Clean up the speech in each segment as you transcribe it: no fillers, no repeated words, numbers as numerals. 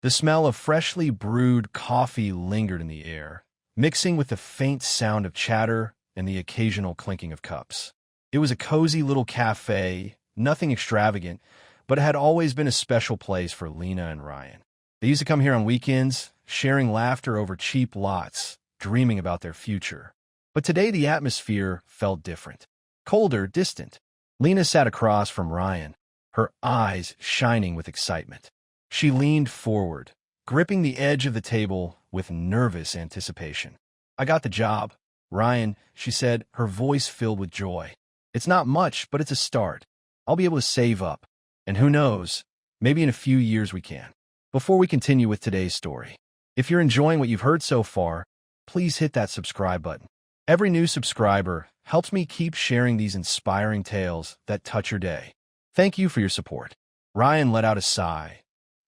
The smell of freshly brewed coffee lingered in the air, mixing with the faint sound of chatter and the occasional clinking of cups. It was a cozy little cafe, nothing extravagant, but it had always been a special place for Lena and Ryan. They used to come here on weekends, sharing laughter over cheap lots, dreaming about their future. But today the atmosphere felt different. Colder, distant. Lena sat across from Ryan, her eyes shining with excitement. She leaned forward, gripping the edge of the table with nervous anticipation. "I got the job, Ryan," she said, her voice filled with joy. "It's not much, but it's a start. I'll be able to save up. And who knows, maybe in a few years we can." Before we continue with today's story, if you're enjoying what you've heard so far, please hit that subscribe button. Every new subscriber helps me keep sharing these inspiring tales that touch your day. Thank you for your support. Ryan let out a sigh.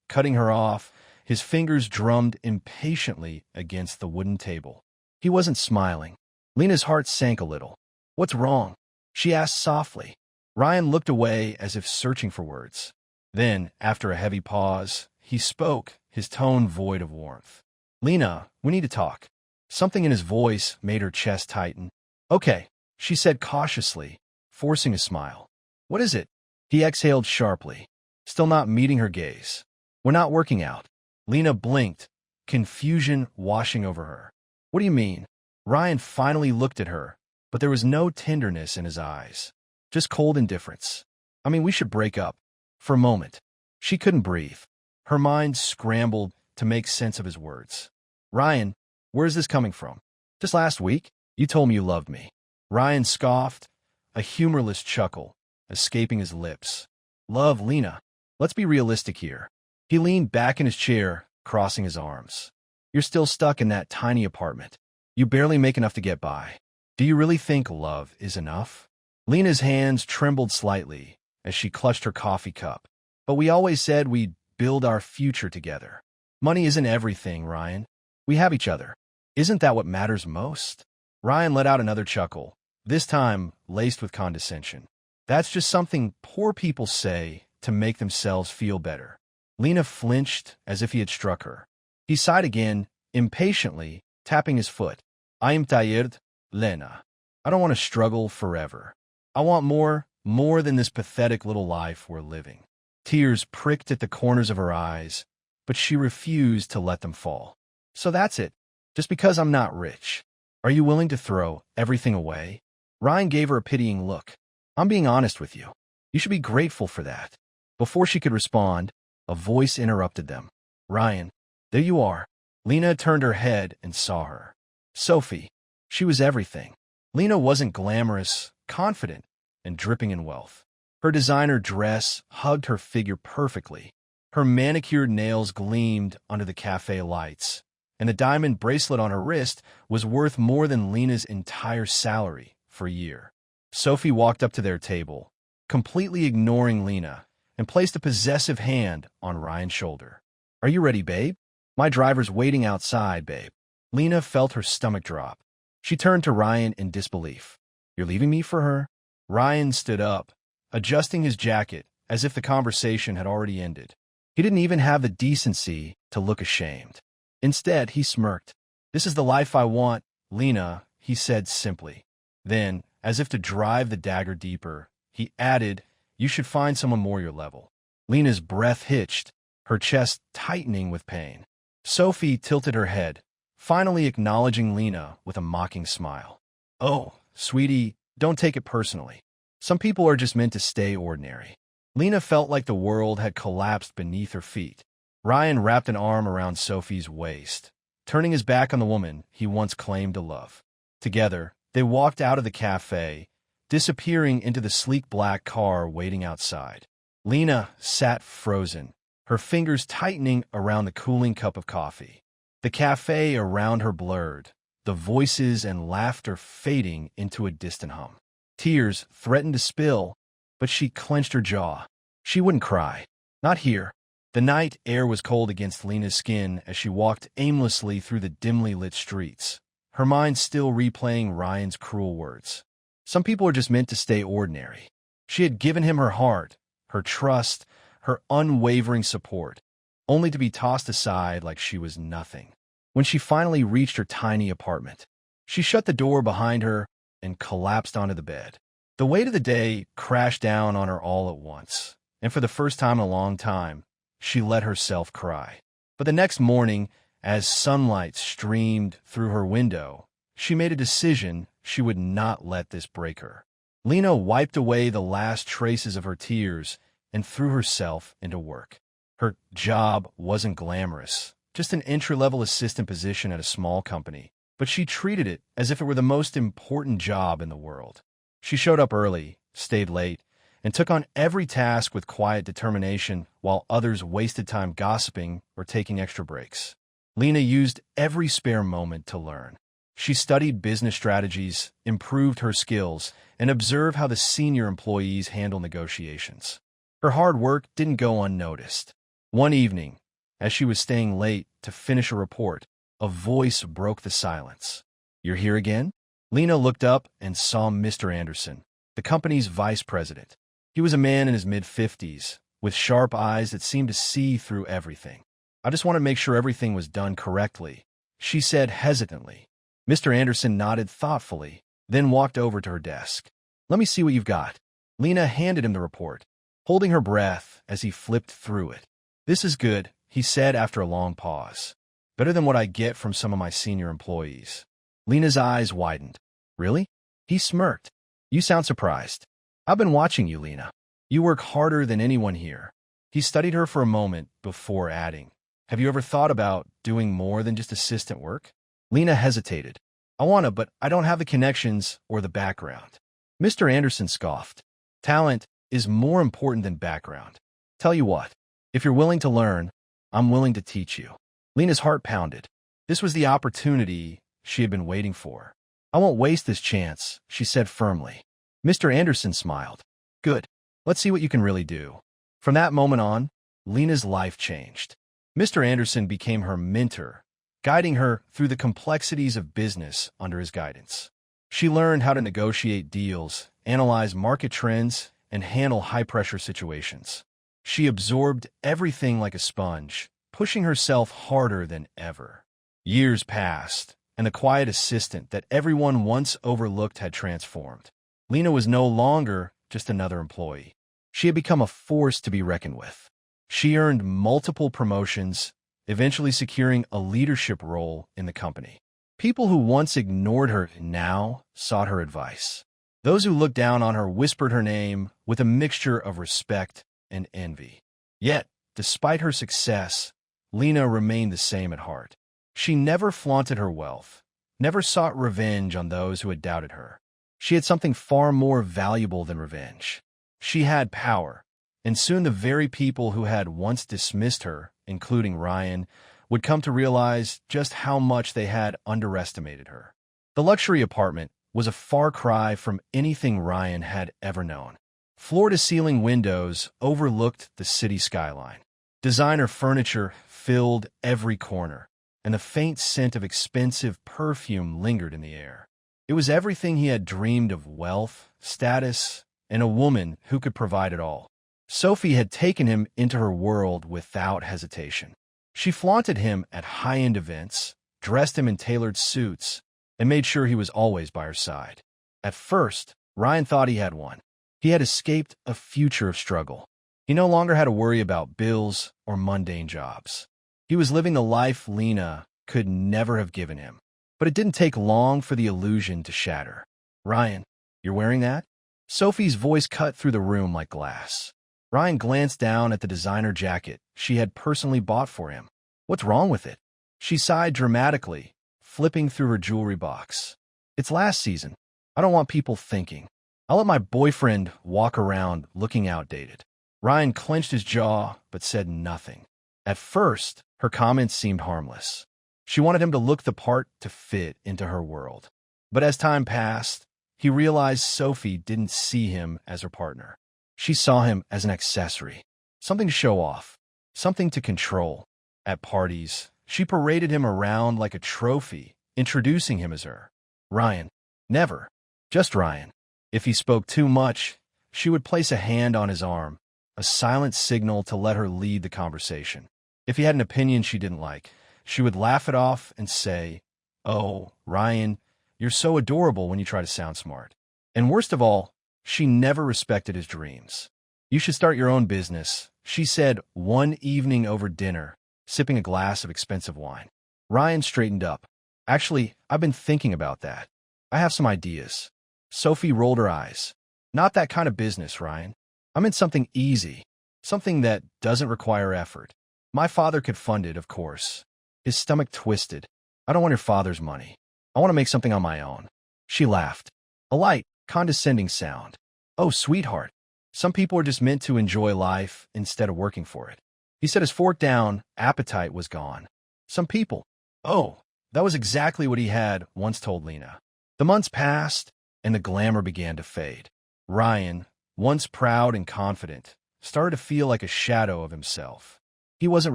Cutting her off, his fingers drummed impatiently against the wooden table. He wasn't smiling. Lena's heart sank a little. "What's wrong?" she asked softly. Ryan looked away as if searching for words. Then, after a heavy pause, he spoke, his tone void of warmth. "Lena, we need to talk." Something in his voice made her chest tighten. "Okay," she said cautiously, forcing a smile. "What is it?" He exhaled sharply, still not meeting her gaze. "We're not working out." Lena blinked, confusion washing over her. "What do you mean?" Ryan finally looked at her, but there was no tenderness in his eyes. Just cold indifference. "I mean, we should break up." For a moment, she couldn't breathe. Her mind scrambled to make sense of his words. "Ryan, where's this coming from? Just last week, you told me you loved me." Ryan scoffed, a humorless chuckle escaping his lips. "Love, Lena. Let's be realistic here." He leaned back in his chair, crossing his arms. "You're still stuck in that tiny apartment. You barely make enough to get by. Do you really think love is enough?" Lena's hands trembled slightly as she clutched her coffee cup. "But we always said we'd build our future together. Money isn't everything, Ryan. We have each other. Isn't that what matters most?" Ryan let out another chuckle, this time laced with condescension. "That's just something poor people say to make themselves feel better." Lena flinched as if he had struck her. He sighed again, impatiently, tapping his foot. "I am tired, Lena. I don't want to struggle forever. I want more than this pathetic little life we're living." Tears pricked at the corners of her eyes, but she refused to let them fall. "So that's it. Just because I'm not rich. Are you willing to throw everything away?" Ryan gave her a pitying look. "I'm being honest with you. You should be grateful for that." Before she could respond, a voice interrupted them. "Ryan, there you are." Lena turned her head and saw her. Sophie. She was everything. Lena wasn't glamorous, confident, and dripping in wealth. Her designer dress hugged her figure perfectly. Her manicured nails gleamed under the cafe lights, and the diamond bracelet on her wrist was worth more than Lena's entire salary for a year. Sophie walked up to their table, completely ignoring Lena, and placed a possessive hand on Ryan's shoulder. "Are you ready, babe? My driver's waiting outside, babe." Lena felt her stomach drop. She turned to Ryan in disbelief. "You're leaving me for her?" Ryan stood up, adjusting his jacket as if the conversation had already ended. He didn't even have the decency to look ashamed. Instead, he smirked. "This is the life I want, Lena," he said simply. Then, as if to drive the dagger deeper, he added, "You should find someone more your level." Lena's breath hitched, her chest tightening with pain. Sophie tilted her head, finally acknowledging Lena with a mocking smile. "Oh, sweetie, don't take it personally. Some people are just meant to stay ordinary." Lena felt like the world had collapsed beneath her feet. Ryan wrapped an arm around Sophie's waist, turning his back on the woman he once claimed to love. Together, they walked out of the cafe, disappearing into the sleek black car waiting outside. Lena sat frozen, her fingers tightening around the cooling cup of coffee. The cafe around her blurred, the voices and laughter fading into a distant hum. Tears threatened to spill, but she clenched her jaw. She wouldn't cry. Not here. The night air was cold against Lena's skin as she walked aimlessly through the dimly lit streets, her mind still replaying Ryan's cruel words. Some people are just meant to stay ordinary. She had given him her heart, her trust, her unwavering support, only to be tossed aside like she was nothing. When she finally reached her tiny apartment, she shut the door behind her and collapsed onto the bed. The weight of the day crashed down on her all at once, and for the first time in a long time, she let herself cry. But the next morning, as sunlight streamed through her window, she made a decision she would not let this break her. Lena wiped away the last traces of her tears and threw herself into work. Her job wasn't glamorous, just an entry-level assistant position at a small company, but she treated it as if it were the most important job in the world. She showed up early, stayed late, and took on every task with quiet determination while others wasted time gossiping or taking extra breaks. Lena used every spare moment to learn. She studied business strategies, improved her skills, and observed how the senior employees handle negotiations. Her hard work didn't go unnoticed. One evening, as she was staying late to finish a report, a voice broke the silence. "You're here again?" Lena looked up and saw Mr. Anderson, the company's vice president. He was a man in his mid-50s, with sharp eyes that seemed to see through everything. "I just want to make sure everything was done correctly," she said hesitantly. Mr. Anderson nodded thoughtfully, then walked over to her desk. "Let me see what you've got." Lena handed him the report, holding her breath as he flipped through it. "This is good," he said after a long pause. "Better than what I get from some of my senior employees." Lena's eyes widened. "Really?" He smirked. "You sound surprised." "I've been watching you, Lena. You work harder than anyone here." He studied her for a moment before adding, "Have you ever thought about doing more than just assistant work?" Lena hesitated. "I want to, but I don't have the connections or the background." Mr. Anderson scoffed. "Talent is more important than background. Tell you what, if you're willing to learn, I'm willing to teach you." Lena's heart pounded. This was the opportunity she had been waiting for. "I won't waste this chance," she said firmly. Mr. Anderson smiled. "Good. Let's see what you can really do." From that moment on, Lena's life changed. Mr. Anderson became her mentor, guiding her through the complexities of business under his guidance. She learned how to negotiate deals, analyze market trends, and handle high-pressure situations. She absorbed everything like a sponge, pushing herself harder than ever. Years passed, and the quiet assistant that everyone once overlooked had transformed. Lena was no longer just another employee. She had become a force to be reckoned with. She earned multiple promotions, eventually securing a leadership role in the company. People who once ignored her now sought her advice. Those who looked down on her whispered her name with a mixture of respect and envy. Yet, despite her success, Lena remained the same at heart. She never flaunted her wealth, never sought revenge on those who had doubted her. She had something far more valuable than revenge. She had power, and soon the very people who had once dismissed her, including Ryan, would come to realize just how much they had underestimated her. The luxury apartment was a far cry from anything Ryan had ever known. Floor-to-ceiling windows overlooked the city skyline. Designer furniture filled every corner, and the faint scent of expensive perfume lingered in the air. It was everything he had dreamed of: wealth, status, and a woman who could provide it all. Sophie had taken him into her world without hesitation. She flaunted him at high-end events, dressed him in tailored suits, and made sure he was always by her side. At first, Ryan thought he had won. He had escaped a future of struggle. He no longer had to worry about bills or mundane jobs. He was living the life Lena could never have given him. But it didn't take long for the illusion to shatter. "Ryan, you're wearing that?" Sophie's voice cut through the room like glass. Ryan glanced down at the designer jacket she had personally bought for him. "What's wrong with it?" She sighed dramatically, flipping through her jewelry box. "It's last season. I don't want people thinking. I'll let my boyfriend walk around looking outdated." Ryan clenched his jaw but said nothing. At first, her comments seemed harmless. She wanted him to look the part to fit into her world. But as time passed, he realized Sophie didn't see him as her partner. She saw him as an accessory, something to show off, something to control. At parties, she paraded him around like a trophy, introducing him as her Ryan. Never, just Ryan. If he spoke too much, she would place a hand on his arm, a silent signal to let her lead the conversation. If he had an opinion she didn't like, she would laugh it off and say, "Oh, Ryan, you're so adorable when you try to sound smart." And worst of all, she never respected his dreams. "You should start your own business," she said one evening over dinner, sipping a glass of expensive wine. Ryan straightened up. "Actually, I've been thinking about that. I have some ideas." Sophie rolled her eyes. "Not that kind of business, Ryan. I'm in something easy, something that doesn't require effort. My father could fund it, of course." His stomach twisted. "I don't want your father's money. I want to make something on my own." She laughed. A light, condescending sound. "Oh, sweetheart. Some people are just meant to enjoy life instead of working for it." He set his fork down. Appetite was gone. Some people. Oh, that was exactly what he had once told Lena. The months passed, and the glamour began to fade. Ryan, once proud and confident, started to feel like a shadow of himself. He wasn't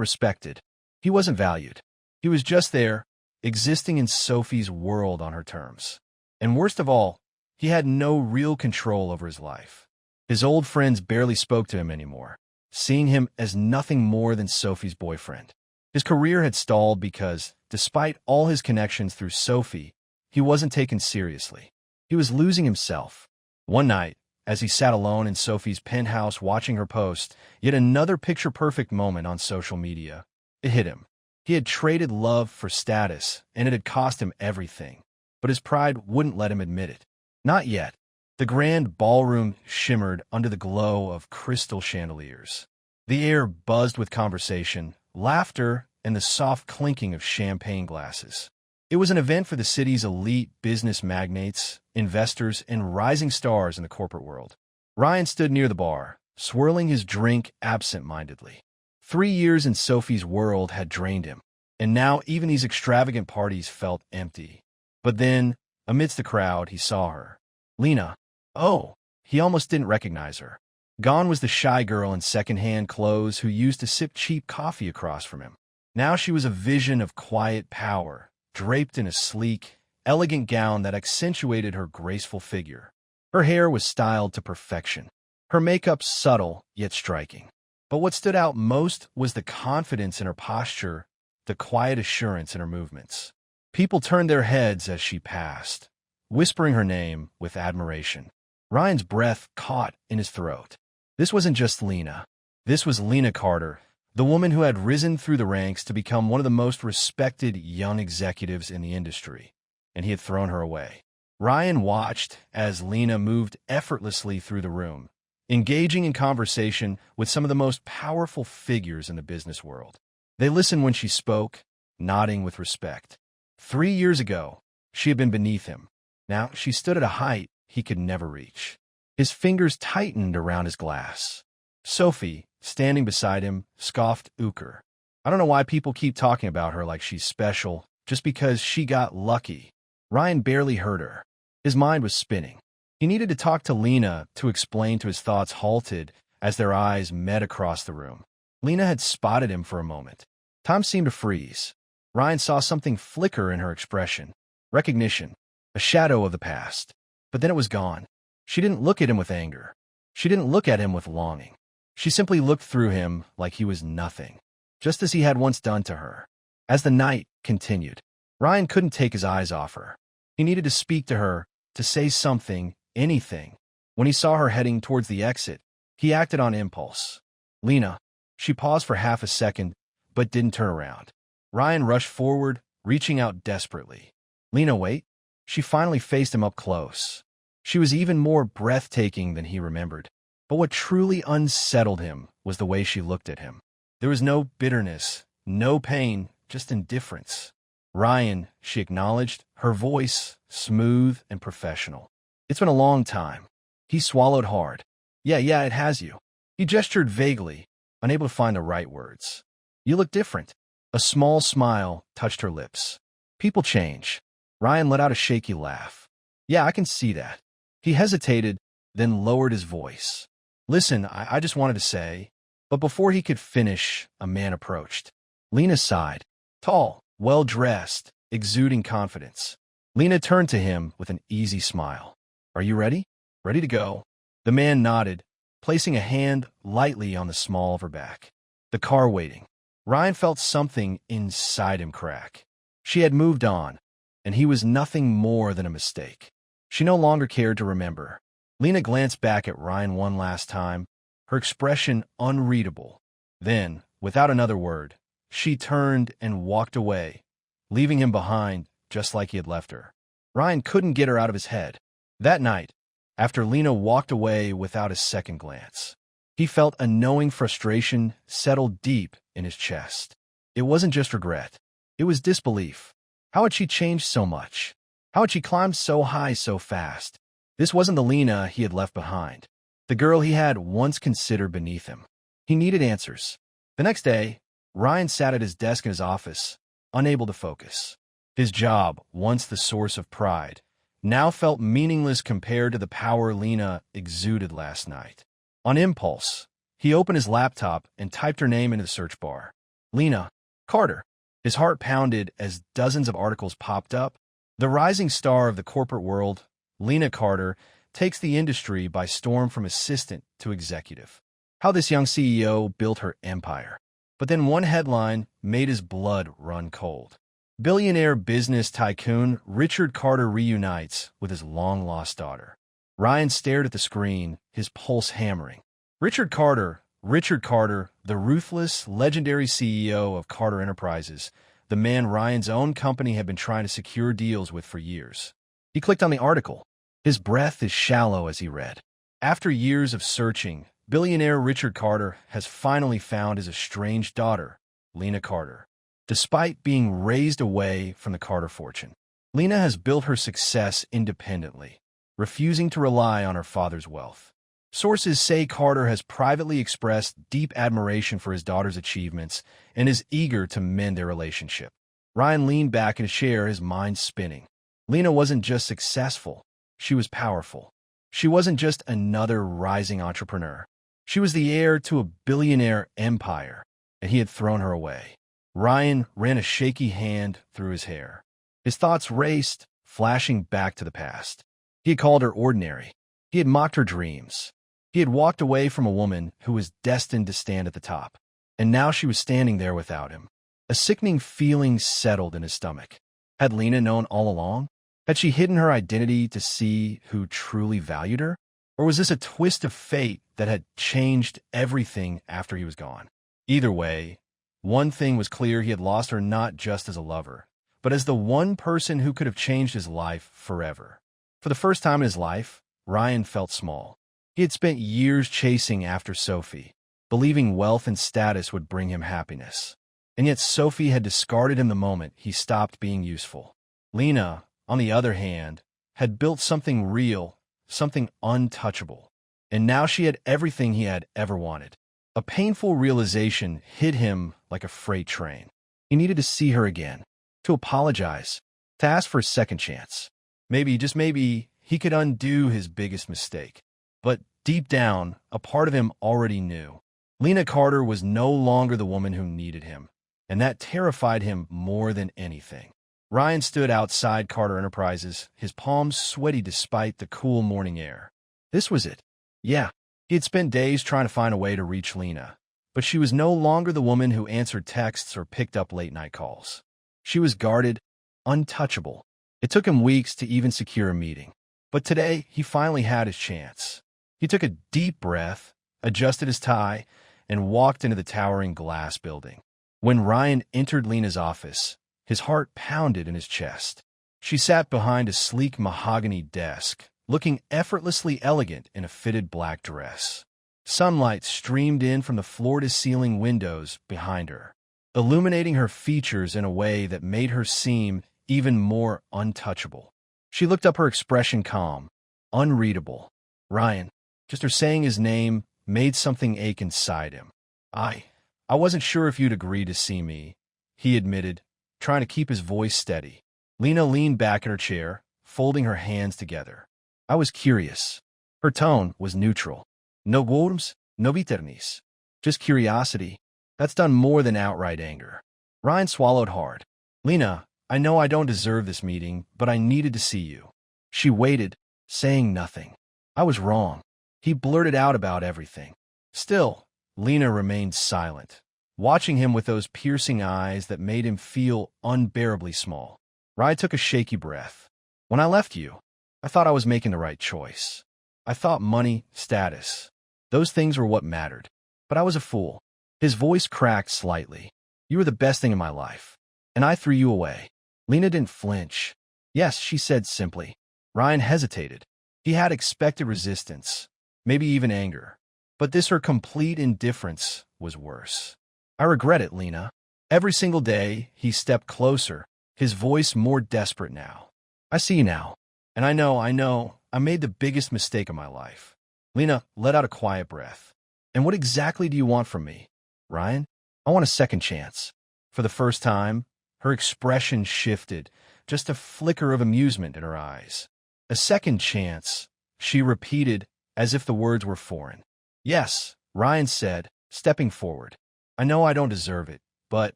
respected. He wasn't valued. He was just there, existing in Sophie's world on her terms. And worst of all, he had no real control over his life. His old friends barely spoke to him anymore, seeing him as nothing more than Sophie's boyfriend. His career had stalled because, despite all his connections through Sophie, he wasn't taken seriously. He was losing himself. One night, as he sat alone in Sophie's penthouse watching her post yet another picture-perfect moment on social media, it hit him. He had traded love for status, and it had cost him everything. But his pride wouldn't let him admit it. Not yet. The grand ballroom shimmered under the glow of crystal chandeliers. The air buzzed with conversation, laughter, and the soft clinking of champagne glasses. It was an event for the city's elite business magnates, investors, and rising stars in the corporate world. Ryan stood near the bar, swirling his drink absent-mindedly. 3 years in Sophie's world had drained him, and now even these extravagant parties felt empty. But then, amidst the crowd, he saw her. Lena. Oh, he almost didn't recognize her. Gone was the shy girl in second-hand clothes who used to sip cheap coffee across from him. Now she was a vision of quiet power, draped in a sleek, elegant gown that accentuated her graceful figure. Her hair was styled to perfection, her makeup subtle yet striking. But what stood out most was the confidence in her posture, the quiet assurance in her movements. People turned their heads as she passed, whispering her name with admiration. Ryan's breath caught in his throat. This wasn't just Lena. This was Lena Carter, the woman who had risen through the ranks to become one of the most respected young executives in the industry, and he had thrown her away. Ryan watched as Lena moved effortlessly through the room, engaging in conversation with some of the most powerful figures in the business world. They listened when she spoke, nodding with respect. 3 years ago, she had been beneath him. Now she stood at a height he could never reach. His fingers tightened around his glass. Sophie, standing beside him, scoffed Euchre. "I don't know why people keep talking about her like she's special, just because she got lucky." Ryan barely heard her. His mind was spinning. He needed to talk to Lena to explain to his thoughts halted as their eyes met across the room. Lena had spotted him for a moment. Time seemed to freeze. Ryan saw something flicker in her expression. Recognition. A shadow of the past. But then it was gone. She didn't look at him with anger. She didn't look at him with longing. She simply looked through him like he was nothing, just as he had once done to her. As the night continued, Ryan couldn't take his eyes off her. He needed to speak to her, to say something, anything. When he saw her heading towards the exit, he acted on impulse. "Lena." She paused for half a second, but didn't turn around. Ryan rushed forward, reaching out desperately. "Lena, wait." She finally faced him up close. She was even more breathtaking than he remembered. But what truly unsettled him was the way she looked at him. There was no bitterness, no pain, just indifference. "Ryan," she acknowledged, her voice smooth and professional. "It's been a long time." He swallowed hard. Yeah, it has you." He gestured vaguely, unable to find the right words. "You look different." A small smile touched her lips. "People change." Ryan let out a shaky laugh. "Yeah, I can see that." He hesitated, then lowered his voice. "Listen, I just wanted to say..." But before he could finish, a man approached. Lena sighed. Tall, well-dressed, exuding confidence. Lena turned to him with an easy smile. "Are you ready?" "Ready to go." The man nodded, placing a hand lightly on the small of her back. "The car waiting." Ryan felt something inside him crack. She had moved on, and he was nothing more than a mistake. She no longer cared to remember. Lena glanced back at Ryan one last time, her expression unreadable. Then, without another word, she turned and walked away, leaving him behind just like he had left her. Ryan couldn't get her out of his head. That night, after Lena walked away without a second glance, he felt a knowing frustration settle deep in his chest. It wasn't just regret. It was disbelief. How had she changed so much? How had she climbed so high so fast? This wasn't the Lena he had left behind, the girl he had once considered beneath him. He needed answers. The next day, Ryan sat at his desk in his office, unable to focus. His job, once the source of pride, now felt meaningless compared to the power Lena exuded last night. On impulse, he opened his laptop and typed her name into the search bar. Lena Carter. His heart pounded as dozens of articles popped up. The rising star of the corporate world, Lena Carter, takes the industry by storm from assistant to executive. How this young CEO built her empire. But then one headline made his blood run cold. Billionaire business tycoon Richard Carter reunites with his long-lost daughter. Ryan stared at the screen, his pulse hammering. Richard Carter, the ruthless, legendary CEO of Carter Enterprises, the man Ryan's own company had been trying to secure deals with for years. He clicked on the article. His breath is shallow as he read. After years of searching, billionaire Richard Carter has finally found his estranged daughter, Lena Carter. Despite being raised away from the Carter fortune, Lena has built her success independently, refusing to rely on her father's wealth. Sources say Carter has privately expressed deep admiration for his daughter's achievements and is eager to mend their relationship. Ryan leaned back in his chair, his mind spinning. Lena wasn't just successful, she was powerful. She wasn't just another rising entrepreneur. She was the heir to a billionaire empire, and he had thrown her away. Ryan ran a shaky hand through his hair. His thoughts raced, flashing back to the past. He had called her ordinary. He had mocked her dreams. He had walked away from a woman who was destined to stand at the top. And now she was standing there without him. A sickening feeling settled in his stomach. Had Lena known all along? Had she hidden her identity to see who truly valued her? Or was this a twist of fate that had changed everything after he was gone? Either way, one thing was clear: he had lost her not just as a lover, but as the one person who could have changed his life forever. For the first time in his life, Ryan felt small. He had spent years chasing after Sophie, believing wealth and status would bring him happiness. And yet Sophie had discarded him the moment he stopped being useful. Lena, on the other hand, had built something real, something untouchable. And now she had everything he had ever wanted. A painful realization hit him like a freight train. He needed to see her again, to apologize, to ask for a second chance. Maybe, just maybe, he could undo his biggest mistake. But deep down, a part of him already knew. Lena Carter was no longer the woman who needed him, and that terrified him more than anything. Ryan stood outside Carter Enterprises, his palms sweaty despite the cool morning air. This was it. Yeah, he had spent days trying to find a way to reach Lena, but she was no longer the woman who answered texts or picked up late-night calls. She was guarded, untouchable. It took him weeks to even secure a meeting. But today, he finally had his chance. He took a deep breath, adjusted his tie, and walked into the towering glass building. When Ryan entered Lena's office, his heart pounded in his chest. She sat behind a sleek mahogany desk, looking effortlessly elegant in a fitted black dress. Sunlight streamed in from the floor-to-ceiling windows behind her, illuminating her features in a way that made her seem even more untouchable. She looked up, her expression calm, unreadable. Ryan, just her saying his name, made something ache inside him. I wasn't sure if you'd agree to see me, he admitted, trying to keep his voice steady. Lena leaned back in her chair, folding her hands together. I was curious. Her tone was neutral. No words, no bitterness. Just curiosity. That's done more than outright anger. Ryan swallowed hard. Lena, I know I don't deserve this meeting, but I needed to see you. She waited, saying nothing. I was wrong. He blurted out about everything. Still, Lena remained silent, watching him with those piercing eyes that made him feel unbearably small. Ryan took a shaky breath. When I left you, I thought I was making the right choice. I thought money, status, those things were what mattered. But I was a fool. His voice cracked slightly. You were the best thing in my life. And I threw you away. Lena didn't flinch. Yes, she said simply. Ryan hesitated. He had expected resistance, maybe even anger. But her complete indifference was worse. I regret it, Lena. Every single day, he stepped closer, his voice more desperate now. I see you now. And I know, I made the biggest mistake of my life. Lena let out a quiet breath. And what exactly do you want from me, Ryan? I want a second chance. For the first time, her expression shifted, just a flicker of amusement in her eyes. A second chance, she repeated, as if the words were foreign. Yes, Ryan said, stepping forward. I know I don't deserve it, but,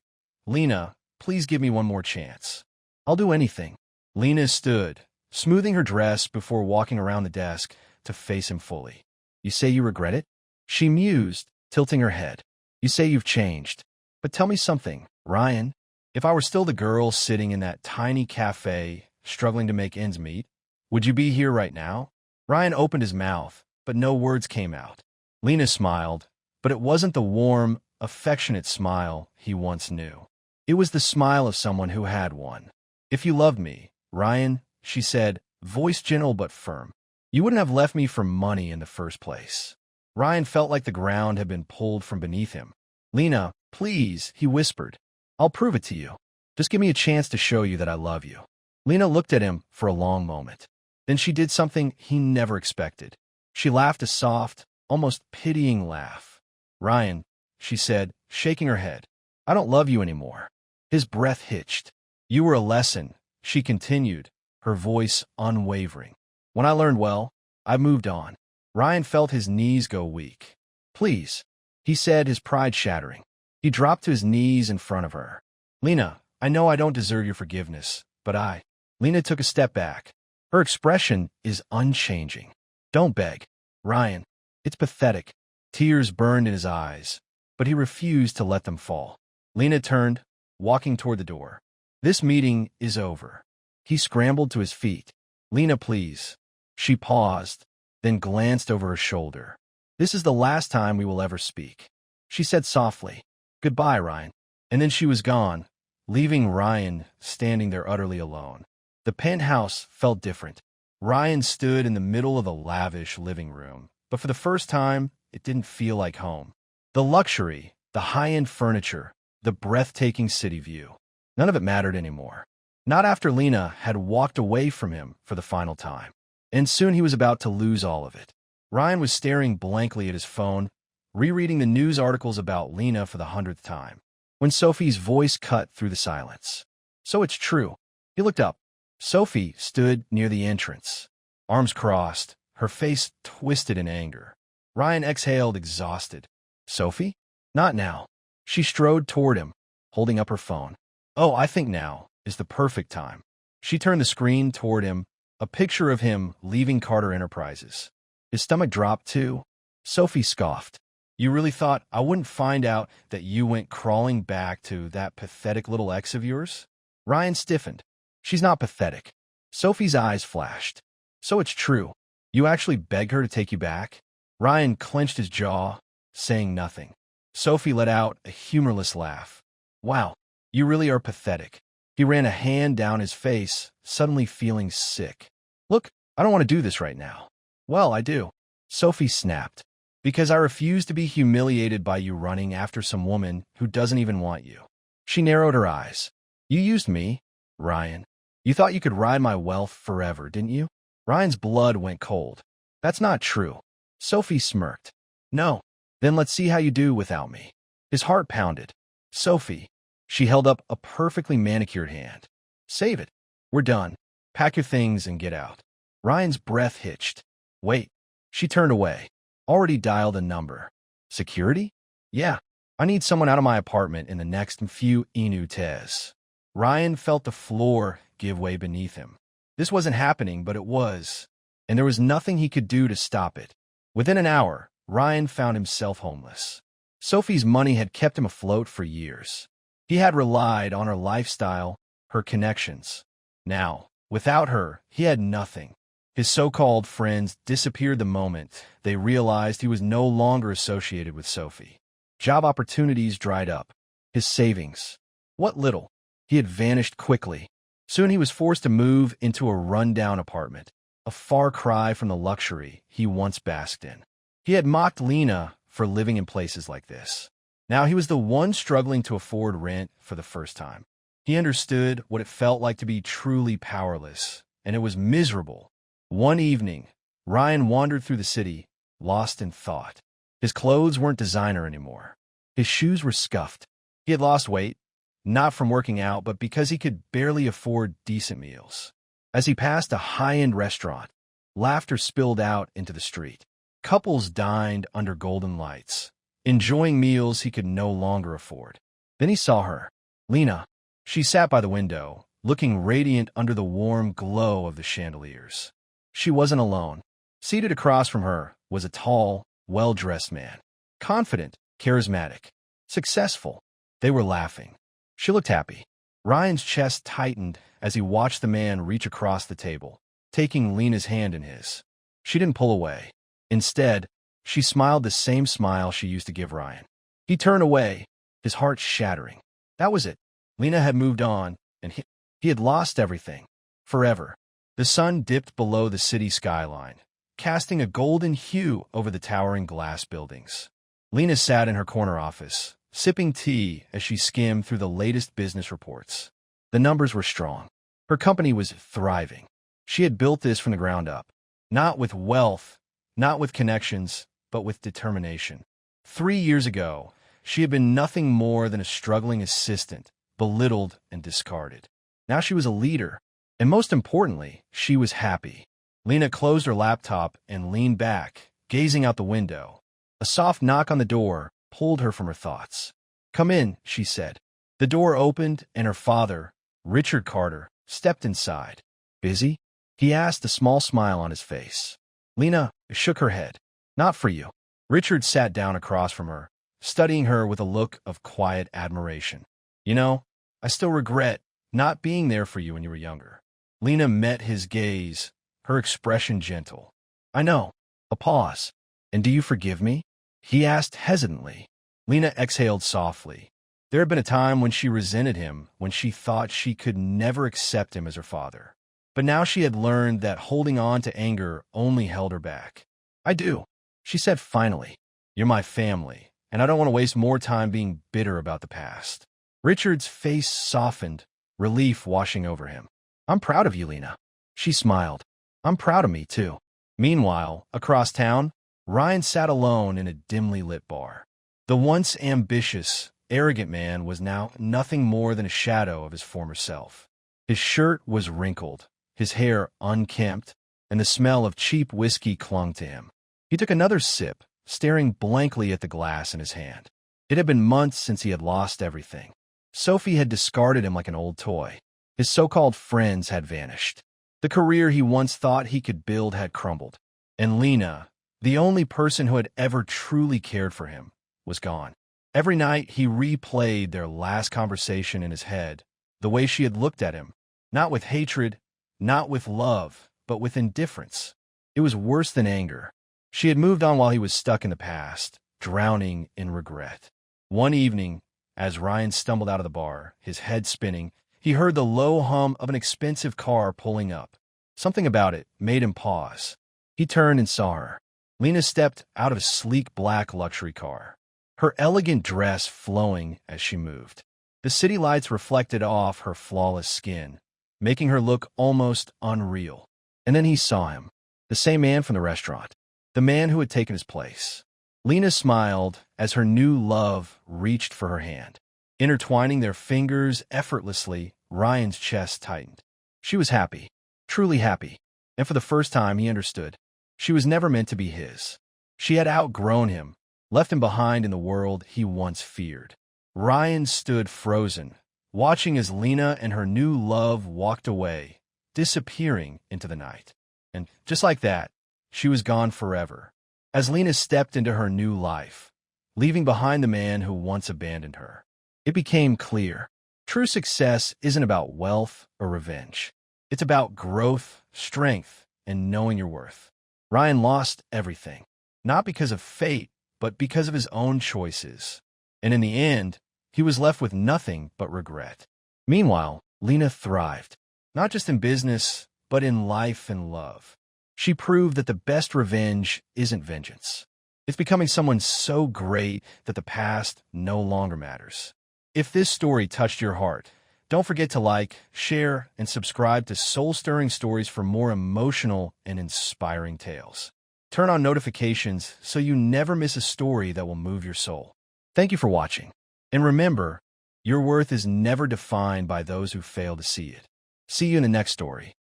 Lena, please give me one more chance. I'll do anything. Lena stood, smoothing her dress before walking around the desk to face him fully. You say you regret it? She mused, tilting her head. You say you've changed. But tell me something, Ryan. If I were still the girl sitting in that tiny cafe, struggling to make ends meet, would you be here right now? Ryan opened his mouth, but no words came out. Lena smiled, but it wasn't the warm, affectionate smile he once knew. It was the smile of someone who had one. If you loved me, Ryan, she said, voice gentle but firm, you wouldn't have left me for money in the first place. Ryan felt like the ground had been pulled from beneath him. Lena, please, he whispered. I'll prove it to you. Just give me a chance to show you that I love you. Lena looked at him for a long moment. Then she did something he never expected. She laughed a soft, almost pitying laugh. Ryan, she said, shaking her head, I don't love you anymore. His breath hitched. You were a lesson, she continued, her voice unwavering. When I learned well, I moved on. Ryan felt his knees go weak. Please, he said, his pride shattering. He dropped to his knees in front of her. Lena, I know I don't deserve your forgiveness, but Lena took a step back. Her expression is unchanging. Don't beg. Ryan, it's pathetic. Tears burned in his eyes, but he refused to let them fall. Lena turned, walking toward the door. This meeting is over. He scrambled to his feet. Lena, please. She paused, then glanced over her shoulder. This is the last time we will ever speak. She said softly, Goodbye, Ryan. And then she was gone, leaving Ryan standing there utterly alone. The penthouse felt different. Ryan stood in the middle of the lavish living room, but for the first time, it didn't feel like home. The luxury, the high-end furniture, the breathtaking city view, none of it mattered anymore. Not after Lena had walked away from him for the final time. And soon he was about to lose all of it. Ryan was staring blankly at his phone, rereading the news articles about Lena for the 100th time, when Sophie's voice cut through the silence. So it's true. He looked up. Sophie stood near the entrance, arms crossed, her face twisted in anger. Ryan exhaled, exhausted. Sophie? Not now. She strode toward him, holding up her phone. Oh, I think now is the perfect time. She turned the screen toward him, a picture of him leaving Carter Enterprises. His stomach dropped too. Sophie scoffed. You really thought I wouldn't find out that you went crawling back to that pathetic little ex of yours? Ryan stiffened. She's not pathetic. Sophie's eyes flashed. So it's true. You actually begged her to take you back? Ryan clenched his jaw, saying nothing. Sophie let out a humorless laugh. Wow, you really are pathetic. He ran a hand down his face, suddenly feeling sick. Look, I don't want to do this right now. Well, I do. Sophie snapped. Because I refuse to be humiliated by you running after some woman who doesn't even want you. She narrowed her eyes. You used me, Ryan. You thought you could ride my wealth forever, didn't you? Ryan's blood went cold. That's not true. Sophie smirked. No. Then let's see how you do without me. His heart pounded. Sophie. She held up a perfectly manicured hand. Save it. We're done. Pack your things and get out. Ryan's breath hitched. Wait. She turned away. Already dialed a number. Security? Yeah. I need someone out of my apartment in the next few minutes. Ryan felt the floor give way beneath him. This wasn't happening, but it was. And there was nothing he could do to stop it. Within an hour, Ryan found himself homeless. Sophie's money had kept him afloat for years. He had relied on her lifestyle, her connections. Now, without her, he had nothing. His so-called friends disappeared the moment they realized he was no longer associated with Sophie. Job opportunities dried up. His savings, what little, he had vanished quickly. Soon he was forced to move into a rundown apartment, a far cry from the luxury he once basked in. He had mocked Lena for living in places like this. Now he was the one struggling to afford rent for the first time. He understood what it felt like to be truly powerless, and it was miserable. One evening, Ryan wandered through the city, lost in thought. His clothes weren't designer anymore. His shoes were scuffed. He had lost weight, not from working out, but because he could barely afford decent meals. As he passed a high-end restaurant, laughter spilled out into the street. Couples dined under golden lights, enjoying meals he could no longer afford. Then he saw her, Lena. She sat by the window, looking radiant under the warm glow of the chandeliers. She wasn't alone. Seated across from her was a tall, well-dressed man. Confident, charismatic, successful. They were laughing. She looked happy. Ryan's chest tightened as he watched the man reach across the table, taking Lena's hand in his. She didn't pull away. Instead, she smiled the same smile she used to give Ryan. He turned away, his heart shattering. That was it. Lena had moved on, and he had lost everything. Forever. The sun dipped below the city skyline, casting a golden hue over the towering glass buildings. Lena sat in her corner office, sipping tea as she skimmed through the latest business reports. The numbers were strong. Her company was thriving. She had built this from the ground up, not with wealth, not with connections, but with determination. 3 years ago, she had been nothing more than a struggling assistant, belittled and discarded. Now she was a leader, and most importantly, she was happy. Lena closed her laptop and leaned back, gazing out the window. A soft knock on the door pulled her from her thoughts. "Come in," she said. The door opened, and her father, Richard Carter, stepped inside. "Busy?" he asked, a small smile on his face. Lena shook her head. "Not for you." Richard sat down across from her, studying her with a look of quiet admiration. "You know, I still regret not being there for you when you were younger." Lena met his gaze, her expression gentle. "I know." A pause. "And do you forgive me?" he asked hesitantly. Lena exhaled softly. There had been a time when she resented him, when she thought she could never accept him as her father. But now she had learned that holding on to anger only held her back. "I do," she said finally. "You're my family, and I don't want to waste more time being bitter about the past." Richard's face softened, relief washing over him. "I'm proud of you, Lena." She smiled. "I'm proud of me, too." Meanwhile, across town, Ryan sat alone in a dimly lit bar. The once ambitious, arrogant man was now nothing more than a shadow of his former self. His shirt was wrinkled, his hair unkempt, and the smell of cheap whiskey clung to him. He took another sip, staring blankly at the glass in his hand. It had been months since he had lost everything. Sophie had discarded him like an old toy. His so-called friends had vanished. The career he once thought he could build had crumbled. And Lena, the only person who had ever truly cared for him, was gone. Every night he replayed their last conversation in his head, the way she had looked at him, not with hatred, not with love, but with indifference. It was worse than anger. She had moved on while he was stuck in the past, drowning in regret. One evening, as Ryan stumbled out of the bar, his head spinning, he heard the low hum of an expensive car pulling up. Something about it made him pause. He turned and saw her. Lena stepped out of a sleek black luxury car, her elegant dress flowing as she moved. The city lights reflected off her flawless skin, making her look almost unreal. And then he saw him, the same man from the restaurant, the man who had taken his place. Lena smiled as her new love reached for her hand. Intertwining their fingers effortlessly, Ryan's chest tightened. She was happy, truly happy, and for the first time he understood. She was never meant to be his. She had outgrown him, left him behind in the world he once feared. Ryan stood frozen, watching as Lena and her new love walked away, disappearing into the night. And just like that, she was gone forever. As Lena stepped into her new life, leaving behind the man who once abandoned her. It became clear. True success isn't about wealth or revenge. It's about growth, strength, and knowing your worth. Ryan lost everything, not because of fate, but because of his own choices. And in the end, he was left with nothing but regret. Meanwhile, Lena thrived, not just in business, but in life and love. She proved that the best revenge isn't vengeance. It's becoming someone so great that the past no longer matters. If this story touched your heart, don't forget to like, share, and subscribe to soul-stirring stories for more emotional and inspiring tales. Turn on notifications so you never miss a story that will move your soul. Thank you for watching. And remember, your worth is never defined by those who fail to see it. See you in the next story.